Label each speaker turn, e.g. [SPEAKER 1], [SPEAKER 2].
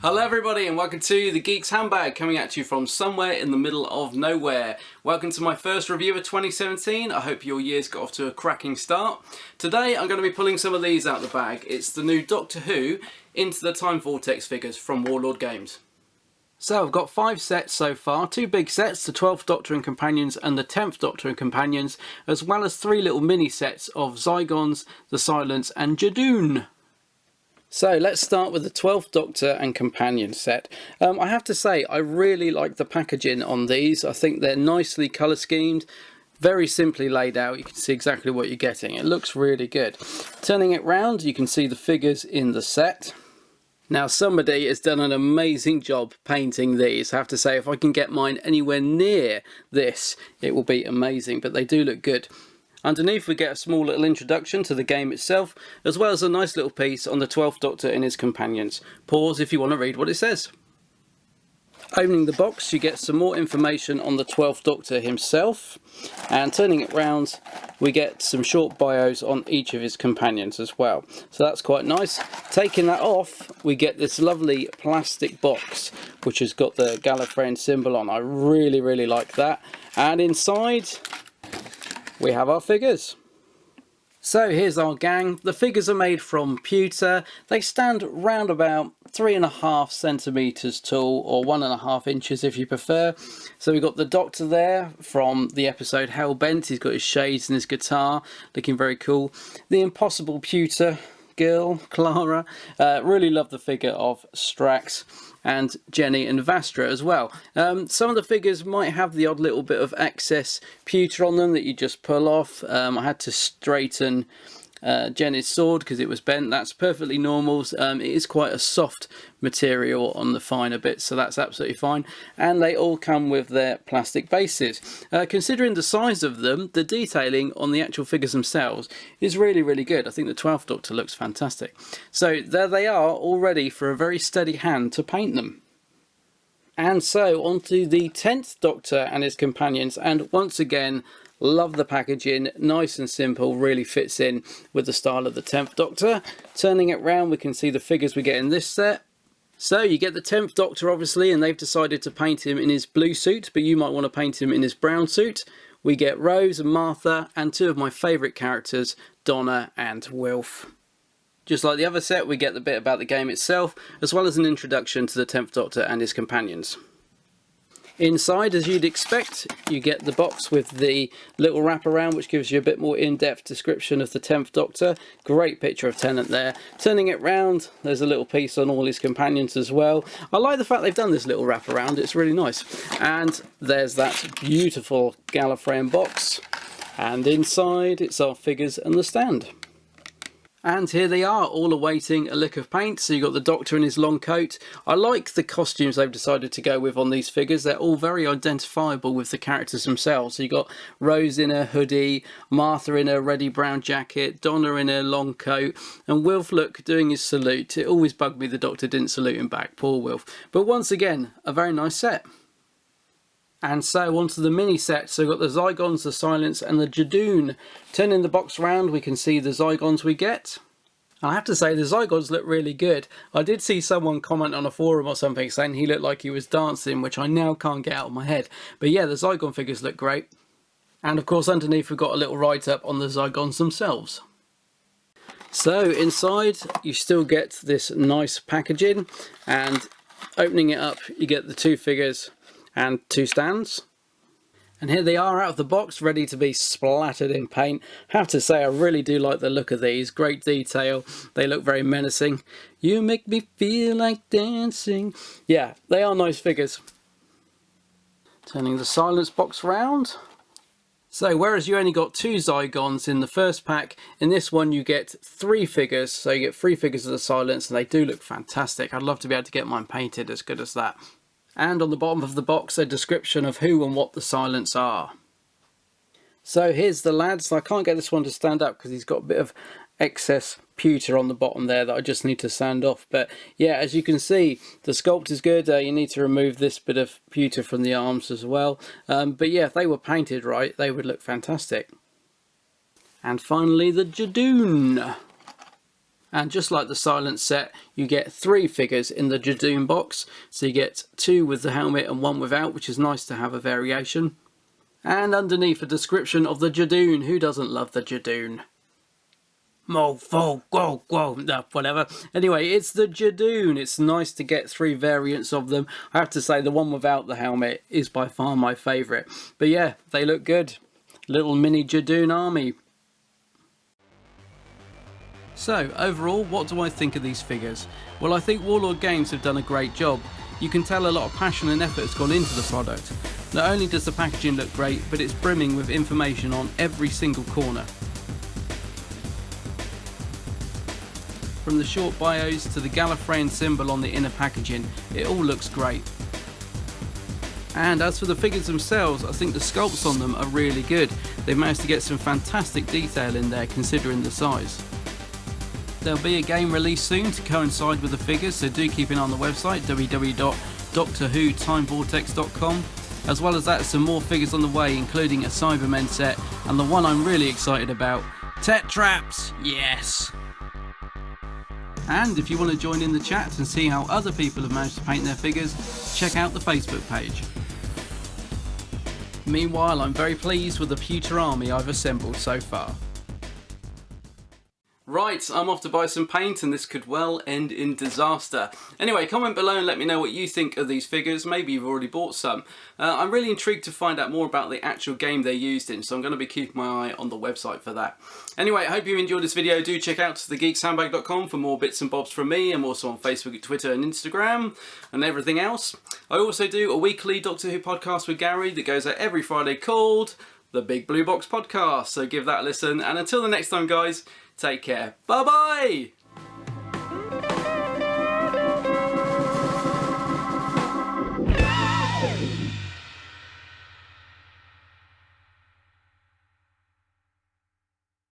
[SPEAKER 1] Hello everybody and welcome to the Geeks Handbag, coming at you from somewhere in the middle of nowhere. Welcome to my first review of 2017. I hope your year's got off to a cracking start. Today I'm going to be pulling some of these out of the bag. It's the new Doctor Who Into the Time Vortex figures from Warlord Games. So I've got 5 sets so far, 2 big sets, the 12th Doctor and Companions and the 10th Doctor and Companions, as well as 3 little mini sets of Zygons, the Silence and Jadoon. So let's start with the 12th Doctor and Companion set. I have to say I really like the packaging on these. I think they're nicely colour schemed, very simply laid out. You can see exactly what you're getting. It looks really good. Turning it round, you can see the figures in the set. Now somebody has done an amazing job painting these. I have to say, if I can get mine anywhere near this, it will be amazing, but they do look good. Underneath we get a small little introduction to the game itself, as well as a nice little piece on the 12th Doctor and his companions. Pause if you want to read what it says. Opening the box, you get some more information on the 12th Doctor himself, and turning it round we get some short bios on each of his companions as well. So that's quite nice. Taking that off, we get this lovely plastic box which has got the Gallifreyan symbol on. I really like that. And inside we have our figures. So here's our gang. The figures are made from pewter. They stand round about 3.5 centimetres tall, or 1.5 inches if you prefer. So we've got the Doctor there from the episode Hellbent. He's got his shades and his guitar, looking very cool. The impossible pewter girl, Clara. Really love the figure of Strax and Jenny and Vastra as well. Some of the figures might have the odd little bit of excess pewter on them that you just pull off. I had to straighten Jenny's sword because it was bent. That's perfectly normal. It is quite a soft material on the finer bits, so that's absolutely fine. And they all come with their plastic bases. Considering the size of them, the detailing on the actual figures themselves is really good. I think the 12th Doctor looks fantastic. So there they are, all ready for a very steady hand to paint them. And so on to the 10th Doctor and his companions, and once again, love the packaging, nice and simple, really fits in with the style of the 10th Doctor. Turning it round, we can see the figures we get in this set. So you get the 10th Doctor obviously, and they've decided to paint him in his blue suit, but you might want to paint him in his brown suit. We get Rose and Martha, and 2 of my favourite characters, Donna and Wilf. Just like the other set, we get the bit about the game itself, as well as an introduction to the 10th Doctor and his companions. Inside, as you'd expect, you get the box with the little wraparound, which gives you a bit more in-depth description of the 10th Doctor. Great picture of Tennant there. Turning it round, there's a little piece on all his companions as well. I like the fact they've done this little wraparound, it's really nice. And there's that beautiful Gallifreyan box. And inside, it's our figures and the stand. And here they are, all awaiting a lick of paint. So you've got the Doctor in his long coat. I like the costumes they've decided to go with on these figures. They're all very identifiable with the characters themselves. So you've got Rose in a hoodie, Martha in a reddy brown jacket, Donna in a long coat, and Wilf, look, doing his salute. It always bugged me the Doctor didn't salute him back, poor Wilf. But once again, a very nice set. And so onto the mini set. So we've got the Zygons, the Silence and the Jadoon. Turning the box round, we can see the Zygons we get. I have to say the Zygons look really good. I did see someone comment on a forum or something saying he looked like he was dancing, which I now can't get out of my head. But yeah, the Zygon figures look great. And of course underneath we've got a little write-up on the Zygons themselves. So inside you still get this nice packaging, and opening it up you get the 2 figures and 2 stands. And here they are out of the box, ready to be splattered in paint. Have to say I really do like the look of these. Great detail. They look very menacing. You make me feel like dancing. Yeah, they are nice figures. Turning the Silence box round. So whereas you only got 2 Zygons in the first pack, in this one you get 3 figures. So you get 3 figures of the Silence, and they do look fantastic. I'd love to be able to get mine painted as good as that. And on the bottom of the box a description of who and what the Silence are. So here's the lads. I can't get this one to stand up because he's got a bit of excess pewter on the bottom there that I just need to sand off. But yeah, as you can see, the sculpt is good. You need to remove this bit of pewter from the arms as well. But yeah, if they were painted right, they would look fantastic. And finally the Jadoon. And just like the Silence set, you get 3 figures in the Jadoon box. So you get 2 with the helmet and 1 without, which is nice to have a variation. And underneath a description of the Jadoon. Who doesn't love the Jadoon? Mofo, go, go, no, whatever. Anyway, it's the Jadoon. It's nice to get 3 variants of them. I have to say the one without the helmet is by far my favourite. But yeah, they look good. Little mini Jadoon army. So, overall, what do I think of these figures? Well, I think Warlord Games have done a great job. You can tell a lot of passion and effort has gone into the product. Not only does the packaging look great, but it's brimming with information on every single corner. From the short bios to the Gallifreyan symbol on the inner packaging, it all looks great. And as for the figures themselves, I think the sculpts on them are really good. They've managed to get some fantastic detail in there considering the size. There'll be a game released soon to coincide with the figures, so do keep an eye on the website www.doctorwhotimevortex.com. As well as that, some more figures on the way, including a Cybermen set and the one I'm really excited about, Tetraps, yes! And if you want to join in the chat and see how other people have managed to paint their figures, check out the Facebook page. Meanwhile, I'm very pleased with the Pewter army I've assembled so far. Right, I'm off to buy some paint and this could well end in disaster. Anyway, comment below and let me know what you think of these figures. Maybe you've already bought some. I'm really intrigued to find out more about the actual game they're used in, so I'm going to be keeping my eye on the website for that. Anyway, I hope you enjoyed this video. Do check out thegeekshandbag.com for more bits and bobs from me. I'm also on Facebook, Twitter and Instagram and everything else. I also do a weekly Doctor Who podcast with Gary that goes out every Friday called The Big Blue Box Podcast, so give that a listen. And until the next time, guys, take care. Bye-bye!